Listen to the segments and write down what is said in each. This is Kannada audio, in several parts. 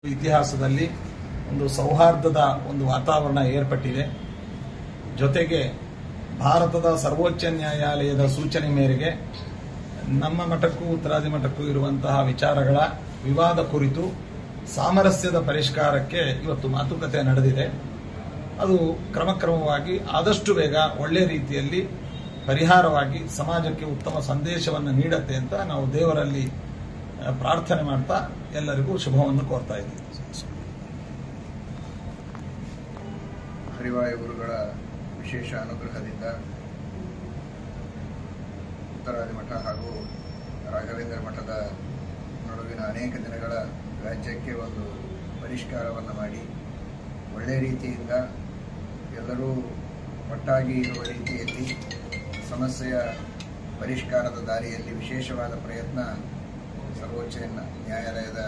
ಇತಿಹಾಸದಲ್ಲಿ ಒಂದು ಸೌಹಾರ್ದದ ಒಂದು ವಾತಾವರಣ ಏರ್ಪಟ್ಟಿದೆ. ಜೊತೆಗೆ ಭಾರತದ ಸರ್ವೋಚ್ಚ ನ್ಯಾಯಾಲಯದ ಸೂಚನೆ ಮೇರೆಗೆ ನಮ್ಮ ಮಠಕ್ಕೂ ಉತ್ತರಾದಿ ಮಠಕ್ಕೂ ಇರುವಂತಹ ವಿಚಾರಗಳ ವಿವಾದ ಕುರಿತು ಸಾಮರಸ್ಯದ ಪರಿಷ್ಕಾರಕ್ಕೆ ಇವತ್ತು ಮಾತುಕತೆ ನಡೆದಿದೆ. ಅದು ಕ್ರಮಕ್ರಮವಾಗಿ ಆದಷ್ಟು ಬೇಗ ಒಳ್ಳೆ ರೀತಿಯಲ್ಲಿ ಪರಿಹಾರವಾಗಿ ಸಮಾಜಕ್ಕೆ ಉತ್ತಮ ಸಂದೇಶವನ್ನು ನೀಡುತ್ತೆ ಅಂತ ನಾವು ದೇವರಲ್ಲಿ ಪ್ರಾರ್ಥನೆ ಮಾಡ್ತಾ ಎಲ್ಲರಿಗೂ ಶುಭವನ್ನು ಕೋರ್ತಾ ಇದ್ದೀವಿ. ಹರಿವಾಯು ಗುರುಗಳ ವಿಶೇಷ ಅನುಗ್ರಹದಿಂದ ಉತ್ತರಾದಿ ಮಠ ಹಾಗೂ ರಾಘವೇಂದ್ರ ಮಠದ ನಡುವಿನ ಅನೇಕ ದಿನಗಳ ರಾಜ್ಯಕ್ಕೆ ಒಂದು ಪರಿಷ್ಕಾರವನ್ನು ಮಾಡಿ ಒಳ್ಳೆ ರೀತಿಯಿಂದ ಎಲ್ಲರೂ ಒಟ್ಟಾಗಿ ಇರುವ ರೀತಿಯಲ್ಲಿ ಸಮಸ್ಯೆಯ ಪರಿಷ್ಕಾರದ ದಾರಿಯಲ್ಲಿ ವಿಶೇಷವಾದ ಪ್ರಯತ್ನ ಸರ್ವೋಚ್ಚ ನ್ಯಾಯಾಲಯದ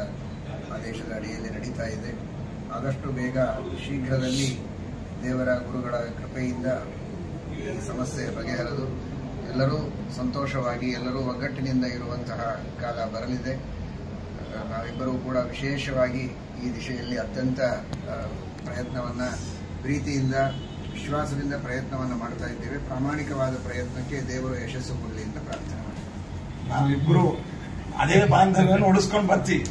ಆದೇಶದ ಅಡಿಯಲ್ಲಿ ನಡೀತಾ ಇದೆ. ಆದಷ್ಟು ಬೇಗ ಶೀಘ್ರದಲ್ಲಿ ದೇವರ ಗುರುಗಳ ಕೃಪೆಯಿಂದ ಈ ಸಮಸ್ಯೆ ಬಗೆಹರಿದು ಎಲ್ಲರೂ ಸಂತೋಷವಾಗಿ ಎಲ್ಲರೂ ಒಗ್ಗಟ್ಟಿನಿಂದ ಇರುವಂತಹ ಕಾಲ ಬರಲಿದೆ. ನಾವಿಬ್ಬರೂ ಕೂಡ ವಿಶೇಷವಾಗಿ ಈ ದಿಶೆಯಲ್ಲಿ ಅತ್ಯಂತ ಪ್ರಯತ್ನವನ್ನು ಪ್ರೀತಿಯಿಂದ ವಿಶ್ವಾಸದಿಂದ ಪ್ರಯತ್ನವನ್ನು ಮಾಡ್ತಾ ಇದ್ದೇವೆ. ಪ್ರಾಮಾಣಿಕವಾದ ಪ್ರಯತ್ನಕ್ಕೆ ದೇವರು ಯಶಸ್ಸು ಕೊಡಲಿ ಅಂತ ಪ್ರಾರ್ಥನೆ ಮಾಡ್ತೀವಿ. ನಾವಿಬ್ಬರು ಅದೇ ಬಾಂಧವ್ಯವನ್ನು ಉಳಿಸ್ಕೊಂಡು ಬರ್ತೀವಿ.